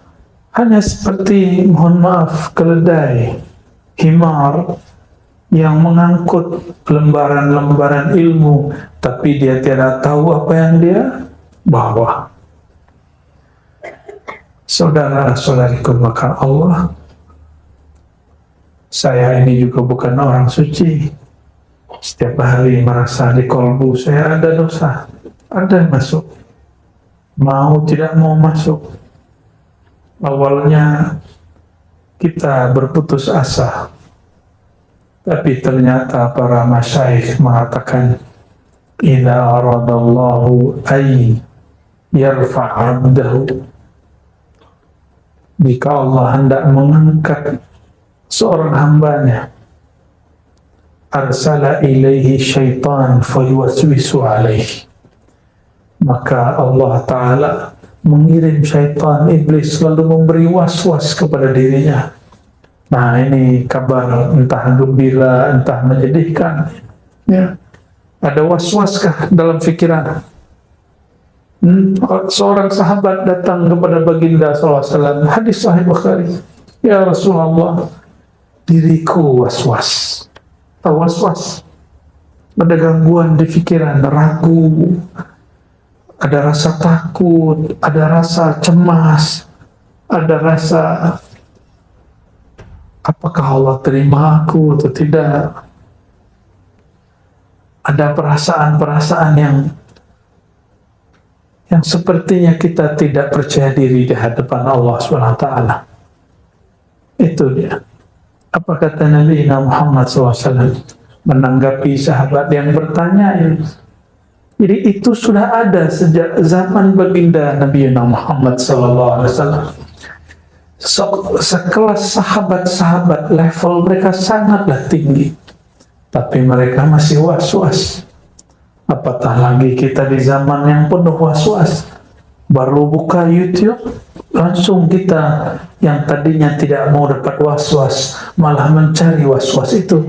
Hanya seperti, mohon maaf, keledai himar yang mengangkut lembaran-lembaran ilmu, tapi dia tidak tahu apa yang dia bawa. Saudara-saudariku, maka Allah, saya ini juga bukan orang suci. Setiap hari merasa di kolbu saya ada dosa, ada yang masuk, mau tidak mau masuk. Awalnya kita berputus asa, tapi ternyata para masyayikh mengatakan, idza aradallahu ay yarfa' 'abdahu, jika Allah hendak mengangkat seorang hambanya, arsala ilaihi syaitan fayuwaswisu alaihi, maka Allah Ta'ala mengirim syaitan, iblis, lalu memberi was-was kepada dirinya. Nah, ini kabar entah gembira, entah menyedihkan, ya. Ada was-waskah dalam pikiran? Seorang sahabat datang kepada baginda SAW, hadis sahih Bukhari, ya Rasulullah, diriku was-was. Tahu was-was? Ada gangguan di pikiran, ragu, ada rasa takut, ada rasa cemas, ada rasa apakah Allah terima aku atau tidak. Ada perasaan-perasaan yang sepertinya kita tidak percaya diri di hadapan Allah SWT. Itu dia. Apa kata Nabi Muhammad SAW menanggapi sahabat yang bertanya ini? Jadi itu sudah ada sejak zaman baginda Nabi Muhammad SAW. Sekelas sahabat-sahabat, level mereka sangatlah tinggi, tapi mereka masih was-was. Apatah lagi kita di zaman yang penuh was-was. Baru buka YouTube, langsung kita yang tadinya tidak mau dapat was-was, malah mencari was-was itu.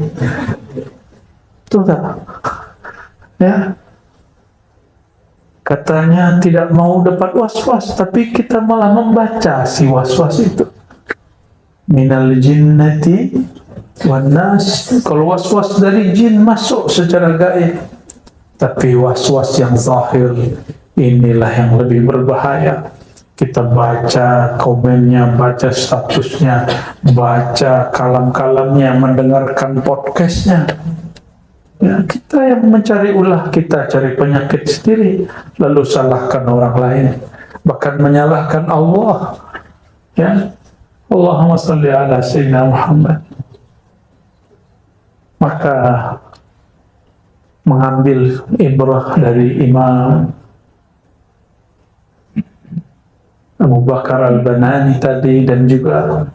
Itu tak? Ya. Katanya tidak mau dapat was-was, tapi kita malah membaca si was-was itu. Minal jinnati wan nas. Kalau was-was dari jin masuk secara gaib, tapi was-was yang zahir, inilah yang lebih berbahaya. Kita baca komennya, baca statusnya, baca kalam-kalamnya, mendengarkan podcastnya. Ya, kita yang mencari ulah, kita cari penyakit sendiri, lalu salahkan orang lain, bahkan menyalahkan Allah. Ya, Allahumma salli ala Sayyidina Muhammad. Maka mengambil ibrah dari Imam Abu Bakar Al-Banani tadi, dan juga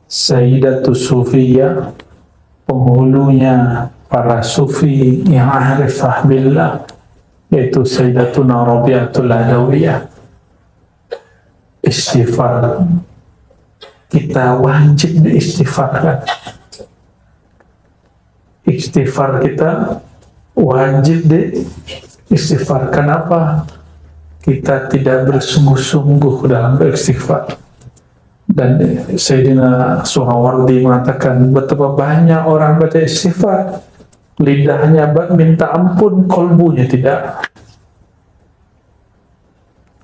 Sayyidatul Sufiyah, penghulunya para sufi yang arifah billah, yaitu Sayyidatuna Rabi'atul Adawiyah. Istighfar, kita wajib diistighfarkan. Istighfar kita wajib diistighfar. Kenapa? Kita tidak bersungguh-sungguh dalam beristighfar. Dan Sayyidina Suhawardi mengatakan, betapa banyak orang baca istighfar, lidahnya minta ampun, kolbunya tidak.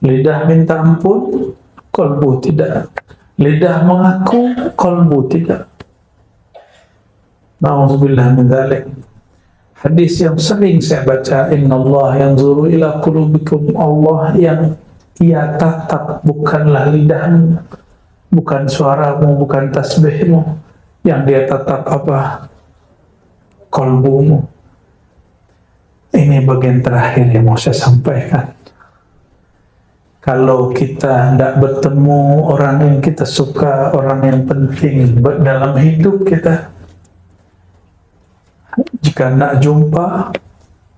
Lidah minta ampun, kolbu tidak. Lidah mengaku, kolbu tidak. Na'udzubillah min dzalik. Hadis yang sering saya baca, innallaha yanzuru ila qulubikum, Allah yang ia tatap bukanlah lidahmu, bukan suaramu, bukan tasbihmu, yang dia tatap apa? Kolbumu. Ini bagian terakhir yang mau saya sampaikan. Kalau kita tidak bertemu orang yang kita suka, orang yang penting dalam hidup kita, jika tidak jumpa,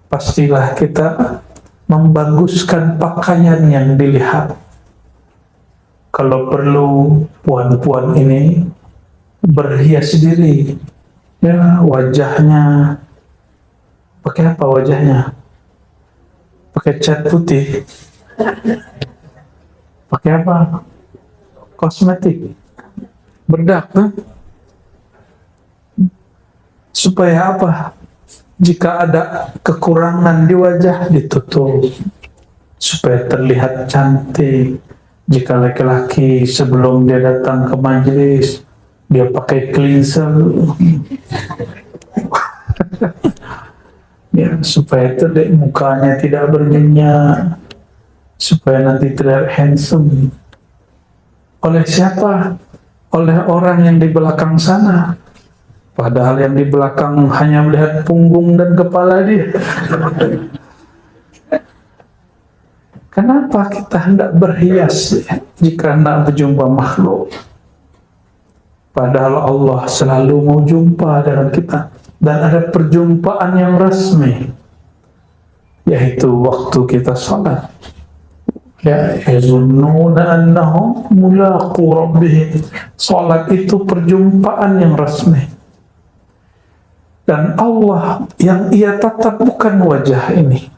pastilah kita membaguskan pakaian yang dilihat. Kalau perlu puan-puan ini berhias diri, ya wajahnya pakai apa wajahnya? Pakai cat putih, pakai apa? Kosmetik, bedak, supaya apa? Jika ada kekurangan di wajah ditutup, supaya terlihat cantik. Jika laki-laki sebelum dia datang ke majelis dia pakai cleanser, ya supaya terlihat mukanya tidak berminyak, supaya nanti terlihat handsome. Oleh siapa? Oleh orang yang di belakang sana. Padahal yang di belakang hanya melihat punggung dan kepala dia. Kenapa kita hendak berhias jika hendak berjumpa makhluk? Padahal Allah selalu mau jumpa dengan kita. Dan ada perjumpaan yang resmi, yaitu waktu kita salat. Ya, yazunnuna annahum mulaqu rabbihim. Salat itu perjumpaan yang resmi. Dan Allah yang ia tatap bukan wajah ini.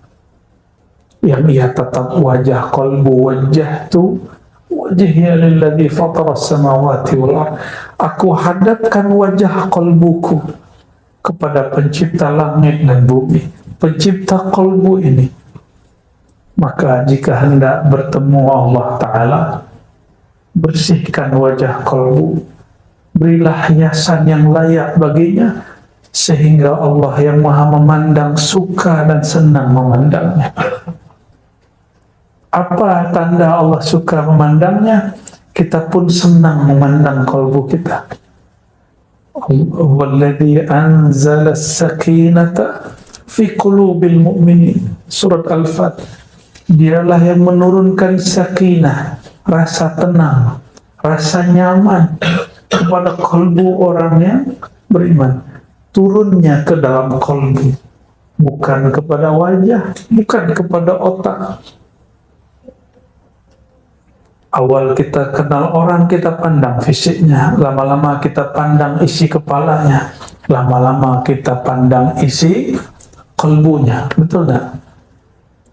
Yang ia tatap wajah qalbu wajjahtu wajhiya lilladzi fatara as-samawati wal ardh. Aku hadapkan wajah qalbuku kepada pencipta langit dan bumi, pencipta qalbu ini. Maka jika hendak bertemu Allah Ta'ala, bersihkan wajah qalbu, berilah hiasan yang layak baginya, sehingga Allah yang maha memandang suka dan senang memandangnya. Apa tanda Allah suka memandangnya? Kita pun senang memandang kalbu kita. Walladzi anzala as-sakinata fi qulubil mu'minin. Surat Al-Fat. Dialah yang menurunkan sakinah, rasa tenang, rasa nyaman kepada kalbu orang yang beriman. Turunnya ke dalam kalbu, bukan kepada wajah, bukan kepada otak. Awal kita kenal orang, kita pandang fisiknya, lama-lama kita pandang isi kepalanya, lama-lama kita pandang isi kalbunya. Betul tak?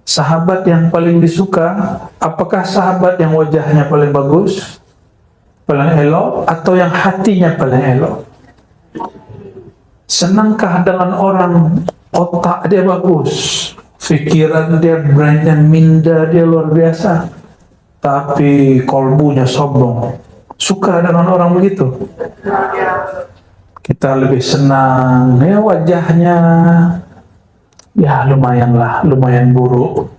Sahabat yang paling disuka, apakah sahabat yang wajahnya paling bagus, paling elok, atau yang hatinya paling elok? Senangkah dengan orang otak dia bagus, pikiran dia, brainnya, minda dia luar biasa, tapi kolbunya sombong? Suka dengan orang begitu? Kita lebih senang ya wajahnya ya lumayan buruk,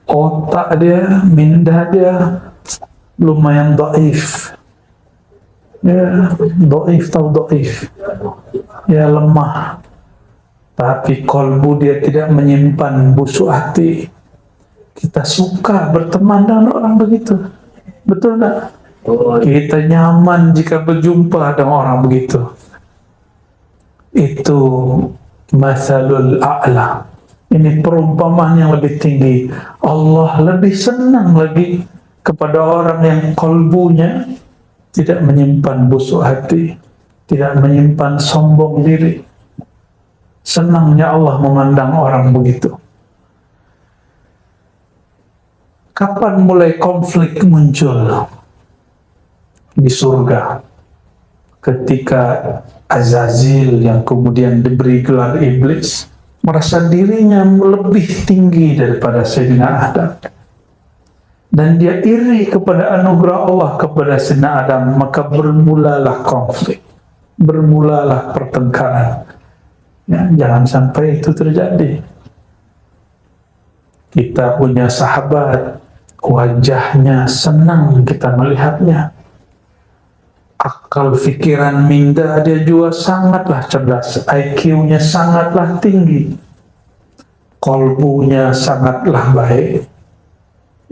otak dia, minda dia lumayan dhaif, ya dhaif ya lemah, tapi kolbu dia tidak menyimpan busuk hati. Kita suka berteman dengan orang begitu, betul tak? Kita nyaman jika berjumpa dengan orang begitu. Itu masalul a'la. Ini perumpamaan yang lebih tinggi. Allah lebih senang lagi kepada orang yang kolbunya tidak menyimpan busuk hati, tidak menyimpan sombong diri. Senangnya Allah memandang orang begitu. Kapan mulai konflik muncul di surga? Ketika Azazil yang kemudian diberi gelar iblis merasa dirinya lebih tinggi daripada Sayyidina Adam, dan dia iri kepada anugerah Allah kepada Sayyidina Adam, maka bermulalah konflik, bermulalah pertengkaran. Ya, jangan sampai itu terjadi. Kita punya sahabat, wajahnya senang kita melihatnya, akal fikiran minda dia juga sangatlah cerdas, IQ-nya sangatlah tinggi, kolbunya sangatlah baik.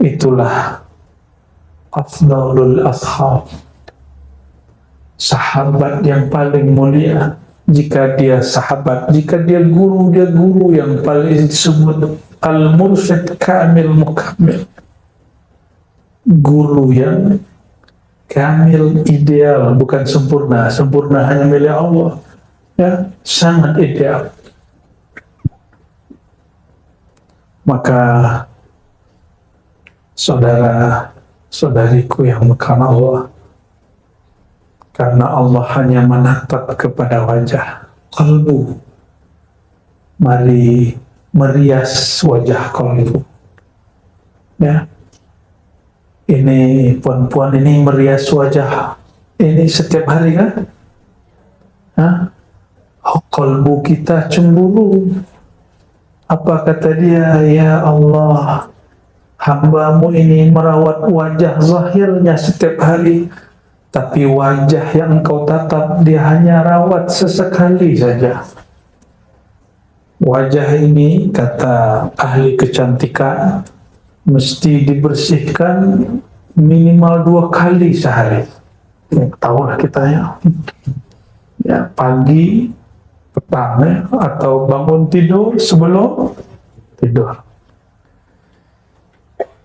Itulah afdalul ashab, sahabat yang paling mulia. Jika dia sahabat, jika dia guru yang paling disebut al-mursyid kamil mukamil. guru yang kamil, ideal, bukan sempurna. Sempurna hanya milik Allah. Ya, sangat ideal. Maka saudara-saudariku yang karena Allah hanya menatap kepada wajah, kalbu. Mari merias wajah kalbu. Ya, ini puan-puan ini merias wajah ini setiap hari kan? Kalbu kita cemburu. Apa kata dia? Ya Allah, hamba-Mu ini merawat wajah zahirnya setiap hari, tapi wajah yang Engkau tatap dia hanya rawat sesekali saja. Wajah ini, kata ahli kecantikan, mesti dibersihkan minimal 2 kali sehari. Tahulah kita ya, pagi, petang, atau bangun tidur, sebelum tidur.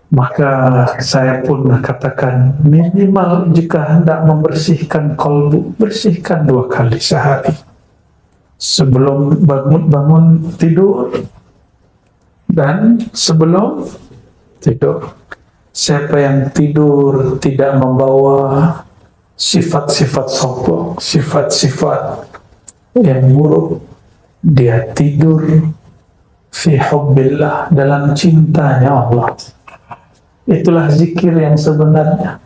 Maka saya pun katakan minimal jika hendak membersihkan kalbu, bersihkan 2 kali sehari. Sebelum bangun tidur dan sebelum tidur. Siapa yang tidur tidak membawa sifat-sifat sombong, sifat-sifat yang buruk, dia tidur fi hubbillah, dalam cintanya Allah. Itulah zikir yang sebenarnya.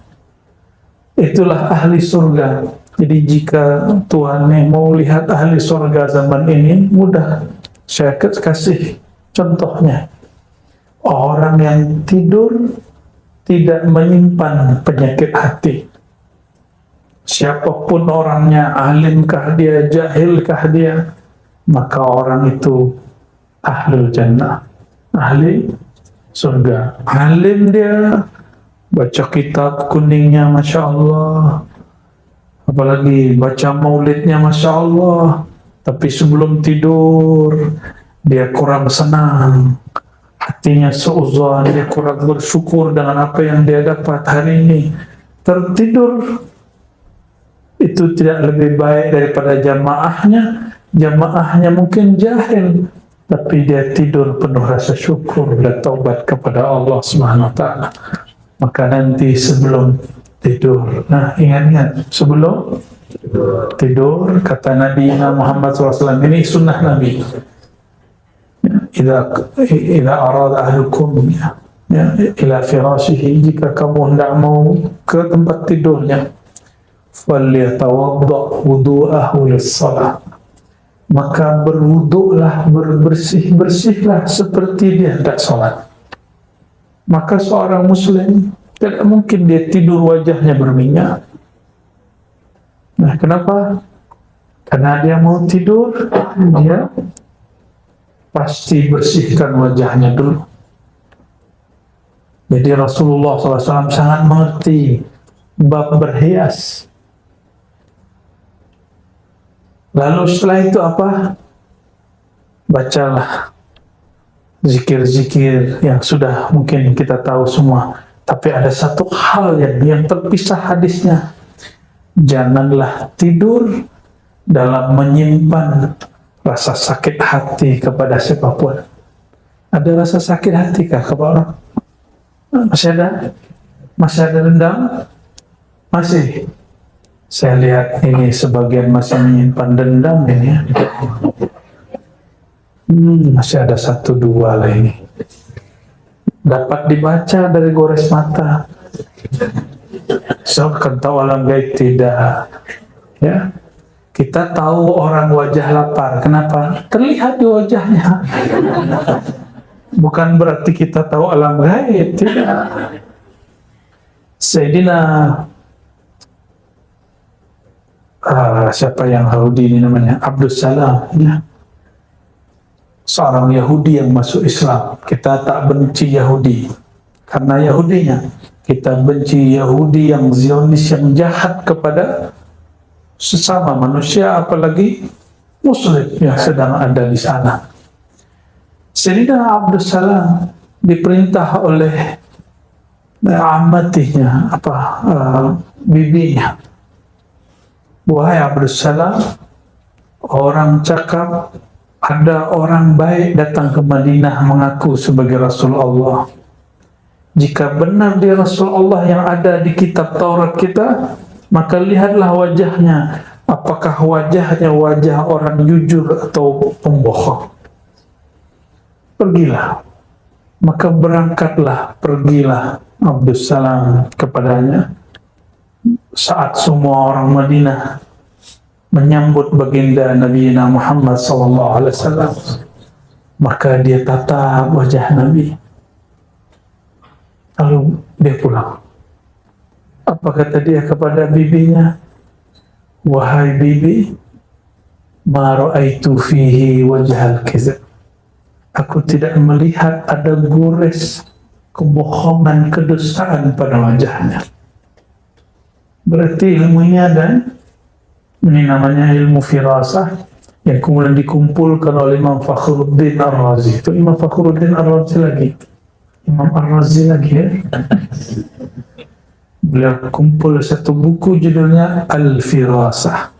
Itulah ahli surga. Jadi jika Tuhan mau lihat ahli surga zaman ini, mudah. Saya kasih contohnya. Orang yang tidur tidak menyimpan penyakit hati. Siapapun orangnya, alimkah dia, jahilkah dia, maka orang itu ahlul jannah, ahli surga. Alim dia, baca kitab kuningnya Masya Allah, apalagi baca maulidnya Masya Allah, tapi sebelum tidur dia kurang senang, hatinya suuzon, dia kurang bersyukur dengan apa yang dia dapat hari ini. Tertidur itu tidak lebih baik daripada jamaahnya. Jamaahnya mungkin jahil, tapi dia tidur penuh rasa syukur dan taubat kepada Allah Subhanahu wa Ta'ala. Maka nanti sebelum tidur, nah ingat-ingat, sebelum tidur, kata Nabi Muhammad SAW, ini sunnah Nabi. Idza arada ahlukum ila firashihi, jika kamu hendak mau ke tempat tidurnya, falyatawadda wudu'ahu lis-shalah, maka berwuduklah, bersihlah seperti dia hendak salat. Maka seorang muslim tidak mungkin dia tidur wajahnya berminyak. Nah, kenapa? Karena dia mau tidur, dia pasti bersihkan wajahnya dulu. Jadi Rasulullah SAW sangat mengerti bab berhias. Lalu setelah itu apa? Bacalah zikir-zikir yang sudah mungkin kita tahu semua. Tapi ada satu hal yang terpisah hadisnya. Janganlah tidur dalam menyimpan rasa sakit hati kepada siapapun. Ada rasa sakit hati kah kepada orang? Masih ada? Masih ada dendam? Masih? Saya lihat ini sebagian masih menyimpan dendam ini ya. Masih ada 1-2 lah ini. Dapat dibaca dari gores mata. So, kan tahu alam gaib tidak. Ya. Kita tahu orang wajah lapar. Kenapa? Terlihat di wajahnya. Bukan berarti kita tahu alam gaib, tidak. Sayyidina siapa yang Yahudi ini namanya? Abdus Salam, ya. Seorang Yahudi yang masuk Islam. Kita tak benci Yahudi karena Yahudinya. Kita benci Yahudi yang Zionis, yang jahat kepada sesama manusia, apalagi Muslim yang sedang ada di sana. Sayyidina Abdus Salam diperintah oleh amatinya, bibinya. Wahai Abdussalam, orang cakap, ada orang baik datang ke Madinah mengaku sebagai Rasulullah. Jika benar dia Rasulullah yang ada di kitab Taurat kita, maka lihatlah wajahnya, apakah wajahnya wajah orang jujur atau pembohong. Pergilah. Maka pergilah Abdussalam kepadanya. Saat semua orang Madinah menyambut baginda Nabi Muhammad SAW, maka dia tatap wajah Nabi. Lalu dia pulang. Apa kata dia kepada bibinya? Wahai bibi, ma ra'aitu fihi wajhal kizab. Aku tidak melihat ada gores kebohongan, kedustaan pada wajahnya. Berarti ilmunya ini namanya ilmu firasah yang kemudian dikumpulkan oleh Imam Fakhruddin Ar-Razi. Itu Imam Fakhruddin Ar-Razi lagi. Imam Ar-Razi lagi ya. Beliau kumpul satu buku judulnya Al-Firasah.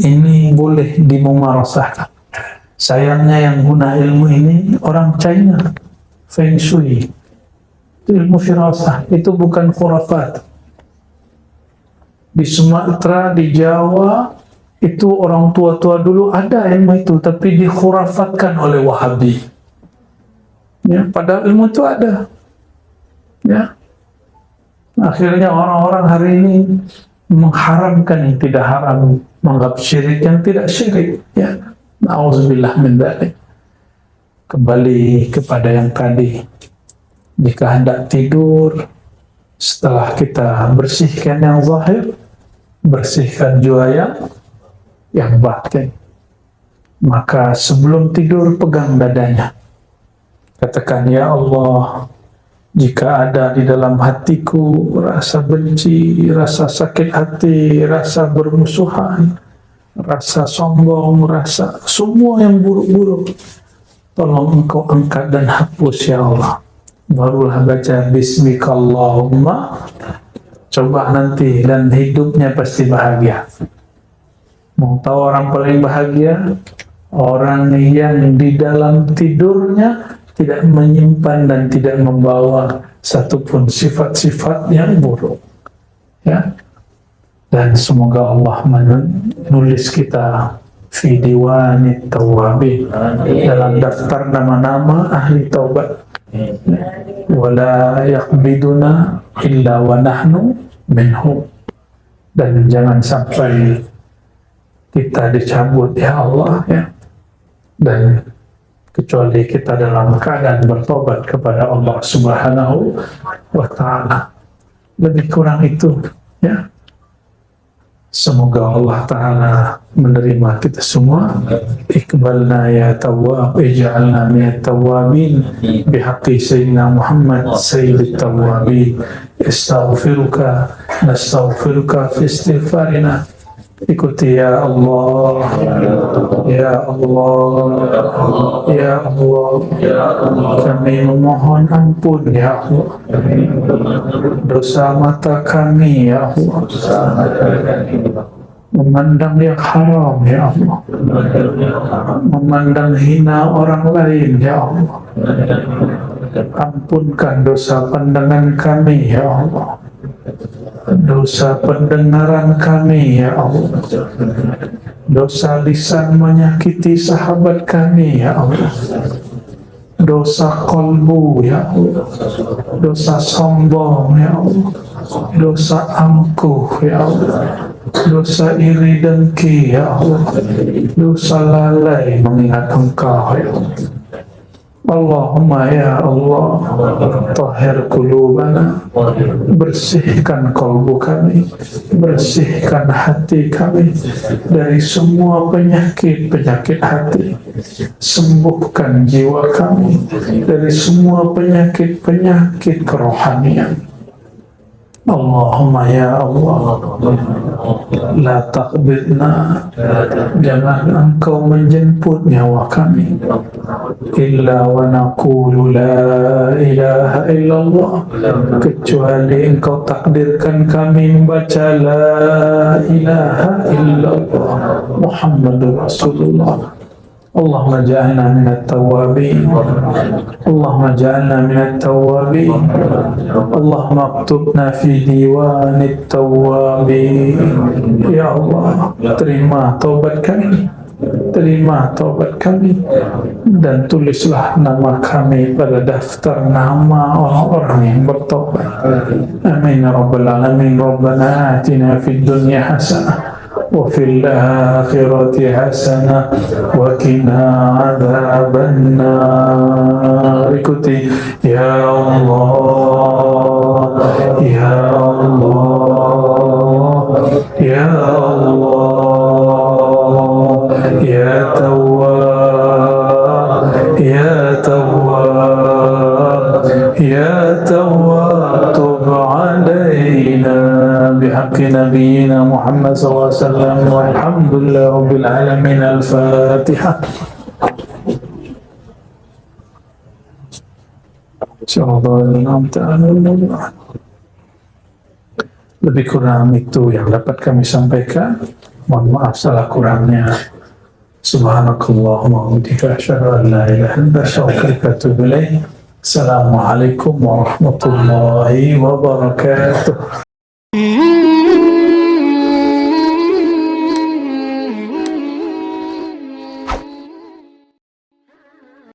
Ini boleh dimumarasahkan. Sayangnya yang guna ilmu ini orang China, Feng Shui. Itu ilmu firasah, itu bukan khurafat. Di Sumatera, di Jawa, itu orang tua-tua dulu ada ilmu itu, tapi dikhurafatkan oleh Wahabi. Ya, padahal ilmu itu ada. Ya. Akhirnya orang-orang hari ini mengharamkan yang tidak haram, menganggap syirik yang tidak syirik. Ya. Na'udzubillah min dzalik. Kembali kepada yang tadi. Jika hendak tidur, setelah kita bersihkan yang zahir, bersihkan juga yang batin. Maka sebelum tidur pegang dadanya. Katakan, ya Allah, jika ada di dalam hatiku rasa benci, rasa sakit hati, rasa bermusuhan, rasa sombong, rasa semua yang buruk-buruk, tolong Engkau angkat dan hapus ya Allah. Barulah baca Bismikallahumma. Coba nanti, dan hidupnya pasti bahagia. Mau tahu orang paling bahagia? Orang yang di dalam tidurnya tidak menyimpan dan tidak membawa satupun sifat-sifat yang buruk. Ya. Dan semoga Allah menulis kita fi diwanit tawabin, dalam daftar nama-nama ahli taubat. Wala yaqbiduna illa wa nahnu minhum. Dan jangan sampai kita dicabut ya Allah ya. Dan kecuali kita dalam keadaan bertobat kepada Allah Subhanahu wa ta'ala. Lebih kurang itu ya. Semoga Allah Ta'ala menerima kita semua. Iqbalna ya tawwab, ij'alna minat tawwabin bihaqqi Sayyidina Muhammad Sayyidit Tawwabin. Nastaghfiruka fi istighfarina. Ikuti ya Allah, ya Allah, ya Allah, kami memohon ampun ya Allah, dosa mata kami ya Allah, memandang yang haram ya Allah, memandang hina orang lain ya Allah, ampunkan dosa pandangan kami ya Allah, dosa pendengaran kami ya Allah, dosa lisan menyakiti sahabat kami ya Allah, dosa kolbu ya Allah, dosa sombong ya Allah, dosa angkuh ya Allah, dosa iri dengki ya Allah, dosa lalai mengingat Engkau ya Allah. Allahumma ya Allah, tahhir qulubana, bersihkan kalbu kami, bersihkan hati kami dari semua penyakit-penyakit hati, sembuhkan jiwa kami dari semua penyakit-penyakit kerohanian. Allahumma ya Allah, la taqbidna, jangan engkau menjemput nyawa kami, illa wa naqulu la ilaha illallah, kecuali engkau takdirkan kami membaca la ilaha illallah Muhammadur Rasulullah. Allahumma ja'alna minat tawabin, Allahumma ja'alna minat tawabin, Allahumma aktubna fi diwanit tawabin. Ya Allah, terima taubat kami, terima taubat kami, dan tulislah nama kami pada daftar nama orang-orang yang bertaubat. Amin ya rabbal alamin. Rabbana atina fid dunya hasanah وفي الآخرة حسنة وقنا عذاب النار. Ikuti ya Allah, ya Allah, ya Allah, ya Tawwab, ya Tawwab, ya Tawwab, tub alaina بحق نبينا محمد صلى الله عليه وسلم والحمد لله رب العالمين. الفاتحة. Lebih kurang itu yang dapat kami sampaikan. Mohon maaf salah kurangnya. Subhanakallahumma wa bihamdika asyhadu an la ilaha illa anta astaghfiruka wa atubu ilaik. Assalamualaikum warahmatullahi wabarakatuh.